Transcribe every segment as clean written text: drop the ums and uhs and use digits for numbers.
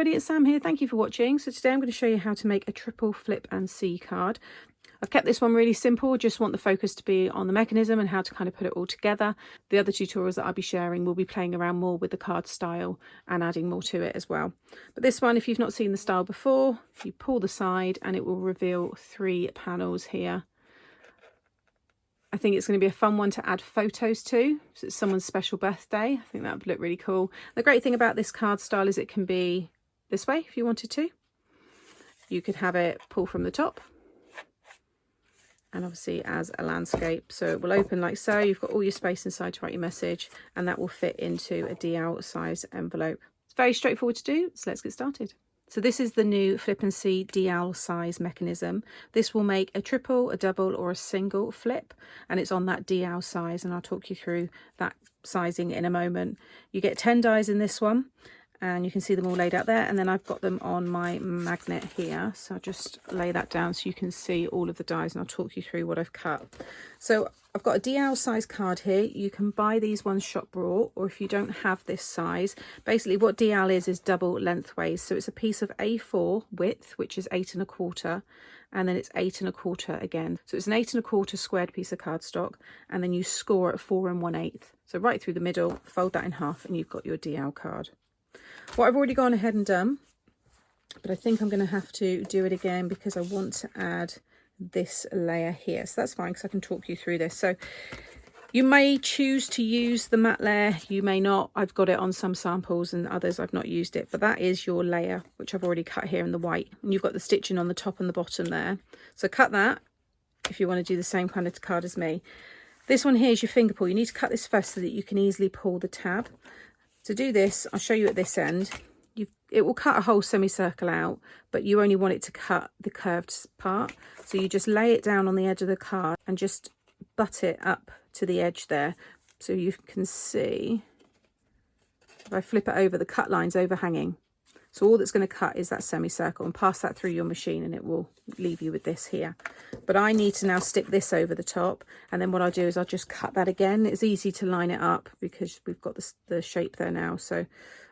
everybody, it's Sam here. Thank you for watching. So today I'm going to show you how to make a triple flip and see card. I've kept this one really simple, just want the focus to be on the mechanism and how to kind of put it all together. The other tutorials that I'll be sharing will be playing around more with the card style and adding more to it as well. But this one, if you've not seen the style before, you pull the side and it will reveal 3 panels here. I think it's going to be a fun one to add photos to. So it's someone's special birthday. I think that would look really cool. The great thing about this card style is it can be this way if you wanted to. You could have it pull from the top and obviously as a landscape. So it will open like so. You've got all your space inside to write your message, and that will fit into a DL size envelope. It's very straightforward to do, so let's get started. So this is the new Flip and See DL size mechanism. This will make a triple, a double or a single flip, and it's on that DL size, and I'll talk you through that sizing in a moment. You get 10 dies in this one, and you can see them all laid out there, and then I've got them on my magnet here. So I'll just lay that down so you can see all of the dies, and I'll talk you through what I've cut. So I've got a DL size card here. You can buy these ones shop bought, or if you don't have this size, basically what DL is double lengthways. So it's a piece of A4 width, which is 8 1/4, and then it's 8 1/4 again. So it's an 8 1/4 squared piece of cardstock, and then you score at 4 1/8. So right through the middle, fold that in half, and you've got your DL card. What I've already gone ahead and done, but I think I'm going to have to do it again because I want to add this layer here. So that's fine because I can talk you through this. So you may choose to use the matte layer, you may not. I've got it on some samples and others I've not used it, but that is your layer, which I've already cut here in the white. And you've got the stitching on the top and the bottom there. So cut that if you want to do the same kind of card as me. This one here is your finger pull. You need to cut this first so that you can easily pull the tab. To do this, I'll show you at this end. It will cut a whole semicircle out, but you only want it to cut the curved part. So you just lay it down on the edge of the card and just butt it up to the edge there. So you can see, if I flip it over, the cut line's overhanging. So all that's going to cut is that semicircle, and pass that through your machine and it will leave you with this here. But I need to now stick this over the top, and then what I'll do is I'll just cut that again. It's easy to line it up because we've got the shape there now. So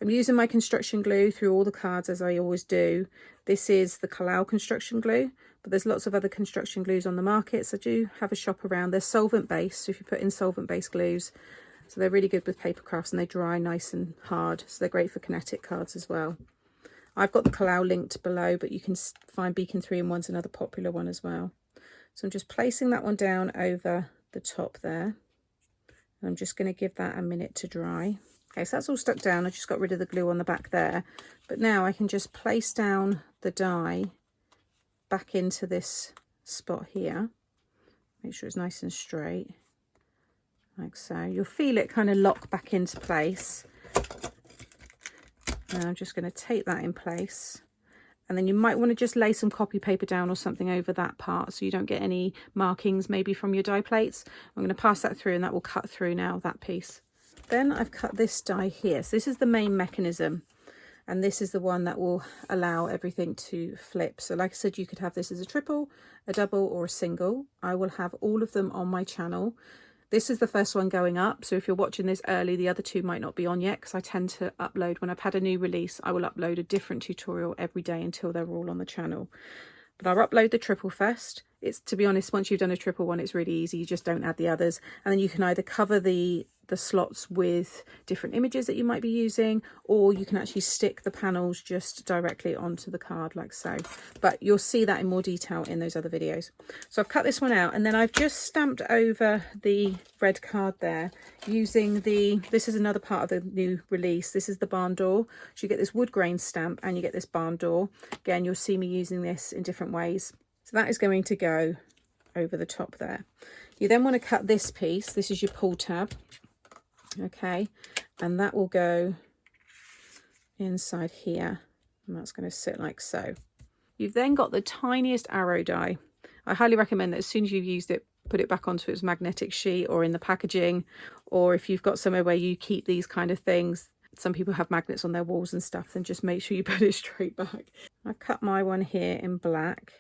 I'm using my construction glue through all the cards as I always do. This is the Collall construction glue, but there's lots of other construction glues on the market, so do have a shop around. They're solvent based, so if you put in solvent based glues, so they're really good with paper crafts and they dry nice and hard, so they're great for kinetic cards as well. I've got the Collall linked below, but you can find Beacon 3-in-1's another popular one as well. So I'm just placing that one down over the top there. And I'm just going to give that a minute to dry. Okay, so that's all stuck down. I just got rid of the glue on the back there. But now I can just place down the die back into this spot here. Make sure it's nice and straight, like so. You'll feel it kind of lock back into place. And I'm just going to take that in place, and then you might want to just lay some copy paper down or something over that part so you don't get any markings maybe from your die plates. I'm going to pass that through, and that will cut through now that piece. Then I've cut this die here. So this is the main mechanism, and this is the one that will allow everything to flip. So like I said, you could have this as a triple, a double or a single. I will have all of them on my channel. This is the first one going up, so if you're watching this early, the other 2 might not be on yet, because I tend to upload, when I've had a new release, I will upload a different tutorial every day until they're all on the channel. But I'll upload the triple first. It's, to be honest, once you've done a triple one, it's really easy. You just don't add the others. And then you can either cover the slots with different images that you might be using, or you can actually stick the panels just directly onto the card like so. But you'll see that in more detail in those other videos. So I've cut this one out, and then I've just stamped over the red card there using this is another part of the new release. This is the barn door. So you get this wood grain stamp and you get this barn door. Again, you'll see me using this in different ways. So that is going to go over the top there. You then want to cut this piece. This is your pull tab. Okay, and that will go inside here, and that's going to sit like so. You've then got the tiniest arrow die. I highly recommend that as soon as you've used it, put it back onto its magnetic sheet or in the packaging, or if you've got somewhere where you keep these kind of things, some people have magnets on their walls and stuff, then just make sure you put it straight back. I've cut my one here in black,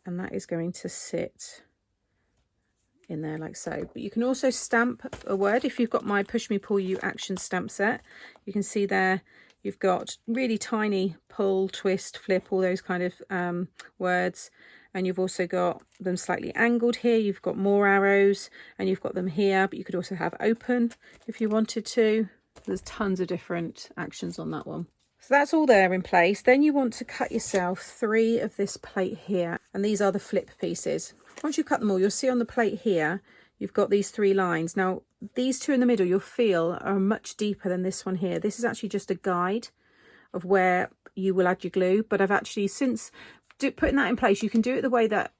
and that is going to sit in there like so. But you can also stamp a word if you've got my Push Me Pull You action stamp set. You can see there You've got really tiny pull, twist, flip, all those kind of words. And you've also got them slightly angled here. You've got more arrows, and you've got them here, but you could also have open if you wanted to. There's tons of different actions on that one. So that's all there in place. Then you want to cut yourself 3 of this plate here, and these are the flip pieces. Once you cut them all, you'll see on the plate here, you've got these 3 lines. Now, these 2 in the middle, you'll feel are much deeper than this one here. This is actually just a guide of where you will add your glue, but I've actually, since putting that in place, you can do it the way that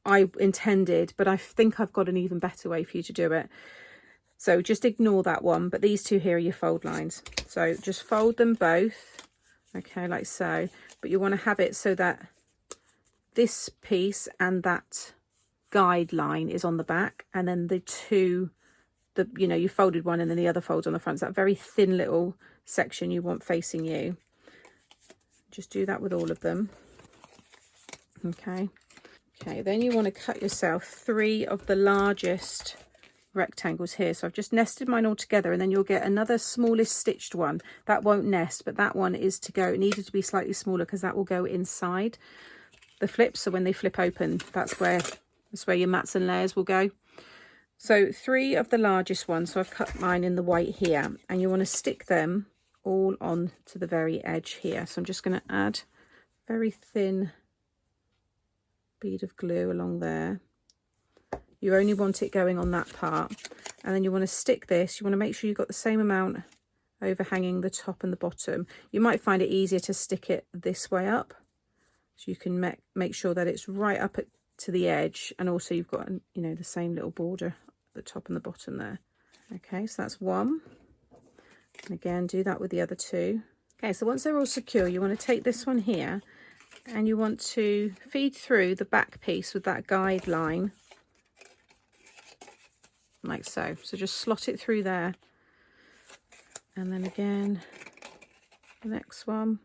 I intended, but I think I've got an even better way for you to do it. So just ignore that one, but these 2 here are your fold lines. So just fold them both, okay, like so. But you want to have it so that this piece and that guide line is on the back, and then the 2, you know, you folded one and then the other folds on the front. So that very thin little section you want facing you. Just do that with all of them. Okay. Okay, then you want to cut yourself 3 of the largest rectangles here. So I've just nested mine all together, and then you'll get another smallest stitched one. That won't nest, but that one is to go, it needed to be slightly smaller because that will go inside the flips. So when they flip open, that's where your mats and layers will go. So 3 of the largest ones. So I've cut mine in the white here, and you want to stick them all on to the very edge here. So I'm just going to add very thin bead of glue along there. You only want it going on that part, and then you want to stick this. You want to make sure you've got the same amount overhanging the top and the bottom. You might find it easier to stick it this way up, so you can make sure that it's right up to the edge, and also you've got, you know, the same little border at the top and the bottom there. Okay, so that's 1. And again, do that with the other 2. Okay, so once they're all secure, you want to take this one here, and you want to feed through the back piece with that guide line, like so. So just slot it through there, and then again the next one,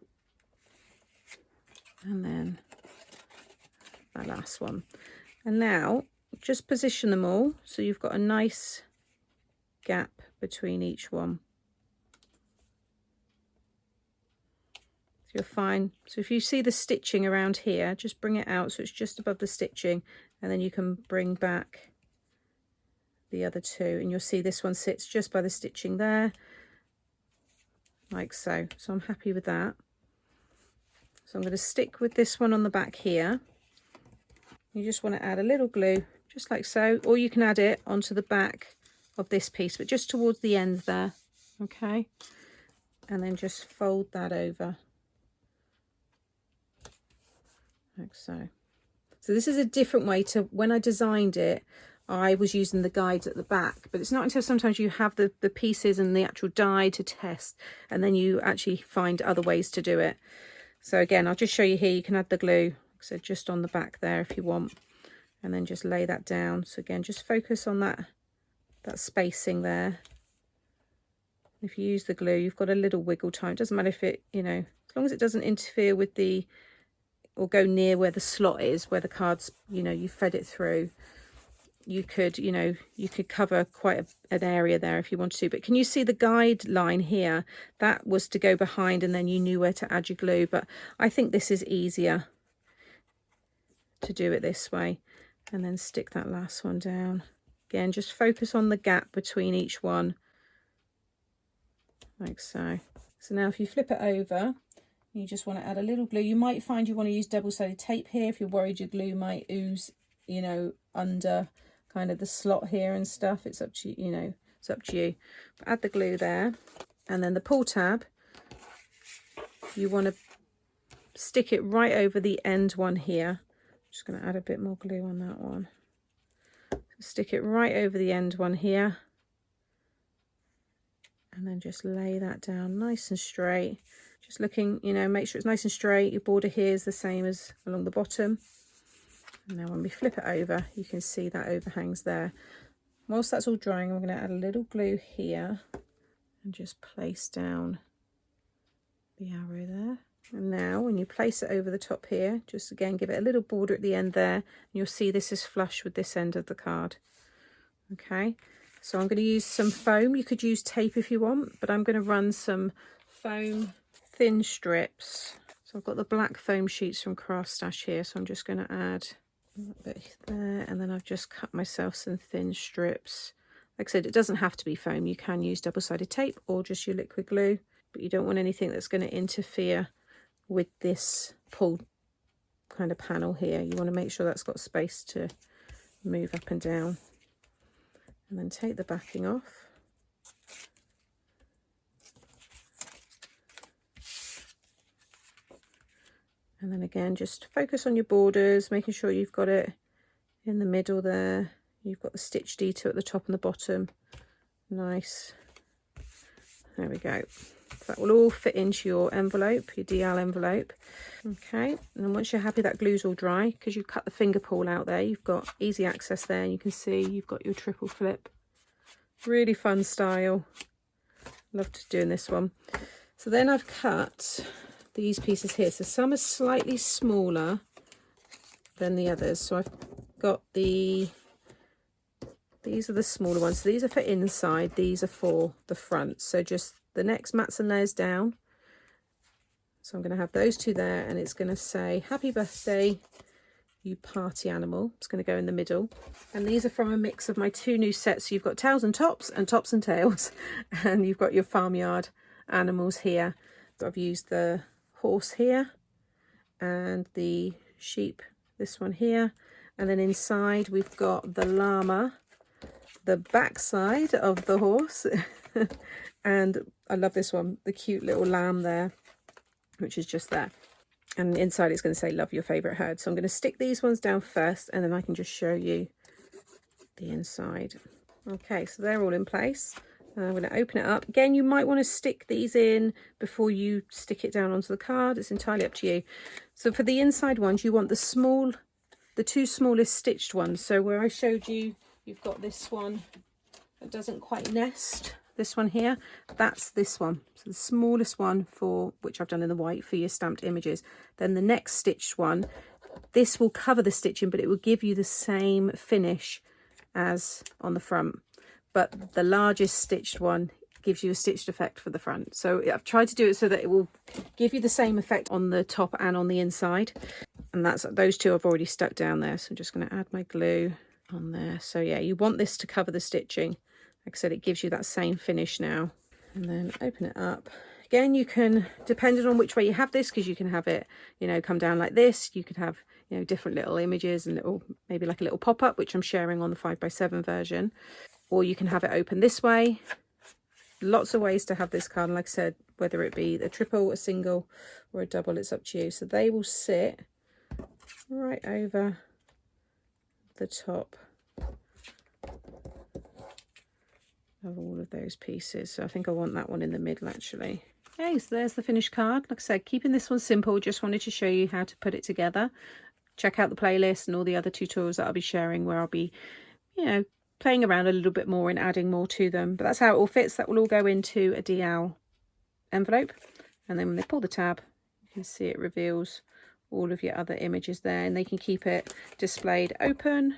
and then that last one. And now just position them all so you've got a nice gap between each one. So you're fine. So if you see the stitching around here, just bring it out so it's just above the stitching, and then you can bring back the other 2, and you'll see this one sits just by the stitching there, like so. So I'm happy with that. So I'm going to stick with this one on the back here. You just want to add a little glue, just like so, or you can add it onto the back of this piece, but just towards the end there, okay? And then just fold that over, like so. So this is a different way to, when I designed it, I was using the guides at the back, but it's not until sometimes you have the pieces and the actual die to test, and then you actually find other ways to do it. So again, I'll just show you here. You can add the glue, like I said, just on the back there if you want, and then just lay that down. So again, just focus on that spacing there. If you use the glue, you've got a little wiggle time. It doesn't matter if it, you know, as long as it doesn't interfere with the, or go near where the slot is, where the cards, you know, you fed it through. You could, you know, you could cover quite an area there if you wanted to. But can you see the guide line here? That was to go behind, and then you knew where to add your glue. But I think this is easier to do it this way. And then stick that last one down. Again, just focus on the gap between each one, like so. So now if you flip it over, you just want to add a little glue. You might find you want to use double-sided tape here if you're worried your glue might ooze, you know, under kind of the slot here and stuff. It's up to you, know, it's up to you. But add the glue there, and then the pull tab, you want to stick it right over the end one here. I'm just going to add a bit more glue on that one. Stick it right over the end one here, and then just lay that down nice and straight. Just looking, you know, make sure it's nice and straight. Your border here is the same as along the bottom. And now when we flip it over, you can see that overhangs there. Whilst that's all drying, I'm going to add a little glue here and just place down the arrow there. And now when you place it over the top here, just again give it a little border at the end there, and you'll see this is flush with this end of the card. Okay, so I'm going to use some foam. You could use tape if you want, but I'm going to run some foam thin strips. So I've got the black foam sheets from Craft Stash here, so I'm just going to add a little bit there, and then I've just cut myself some thin strips. Like I said, it doesn't have to be foam. You can use double-sided tape or just your liquid glue, but you don't want anything that's going to interfere with this pull kind of panel here. You want to make sure that's got space to move up and down. And then take the backing off. And then again, just focus on your borders, making sure you've got it in the middle there. You've got the stitch detail at the top and the bottom. Nice. There we go. That will all fit into your envelope, your DL envelope. Okay, and then once you're happy that glue's all dry, because you've cut the finger pull out there, you've got easy access there, and you can see you've got your triple flip. Really fun style. Loved doing this one. So then I've cut these pieces here. So some are slightly smaller than the others. So I've got these are the smaller ones. So these are for inside, these are for the front. So just the next mats and layers down. So I'm going to have those two there, and it's going to say happy birthday you party animal. It's going to go in the middle, and these are from a mix of my two new sets. So you've got tails and tops and tails, and you've got your farmyard animals here. So I've used the horse here and the sheep, this one here, and then inside we've got the llama, the backside of the horse and I love this one, the cute little lamb there, which is just there. And inside it's going to say love your favourite herd. So I'm going to stick these ones down first, and then I can just show you the inside. Okay, so they're all in place. I'm going to open it up. Again, you might want to stick these in before you stick it down onto the card. It's entirely up to you. So for the inside ones, you want the two smallest stitched ones. So where I showed you, you've got this one that doesn't quite nest. This one here, that's this one. So the smallest one, for which I've done in the white for your stamped images. Then the next stitched one, this will cover the stitching, but it will give you the same finish as on the front. But the largest stitched one gives you a stitched effect for the front. So I've tried to do it so that it will give you the same effect on the top and on the inside. And that's those two I've already stuck down there. So I'm just going to add my glue on there. So yeah, you want this to cover the stitching. Like I said, it gives you that same finish now. And then open it up. Again, you can, depending on which way you have this, because you can have it, you know, come down like this. You could have, you know, different little images and little, maybe like a little pop-up, which I'm sharing on the 5x7 version. Or you can have it open this way. Lots of ways to have this card. And like I said, whether it be a triple, a single, or a double, it's up to you. So they will sit right over the top of all of those pieces. So I think I want that one in the middle actually. Okay, so there's the finished card. Like I said, keeping this one simple, just wanted to show you how to put it together. Check out the playlist and all the other tutorials that I'll be sharing, where I'll be, you know, playing around a little bit more and adding more to them. But that's how it all fits. That will all go into a DL envelope, and then when they pull the tab, you can see it reveals all of your other images there, and they can keep it displayed open,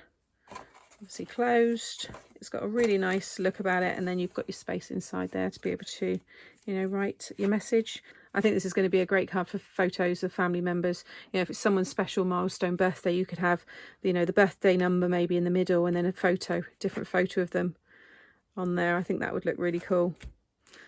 obviously closed. It's got a really nice look about it, and then you've got your space inside there to be able to, you know, write your message. I think this is going to be a great card for photos of family members. You know, if it's someone's special milestone birthday, you could have, you know, the birthday number maybe in the middle, and then a photo, different photo of them on there. I think that would look really cool.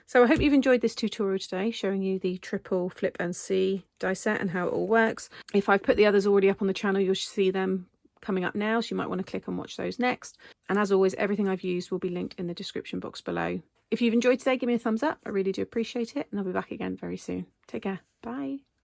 So I hope you've enjoyed this tutorial today, showing you the triple flip and see die set and how it all works. If I've put the others already up on the channel, you'll see them coming up now, so you might want to click and watch those next. And as always, everything I've used will be linked in the description box below. If you've enjoyed today, give me a thumbs up. I really do appreciate it, and I'll be back again very soon. Take care. Bye.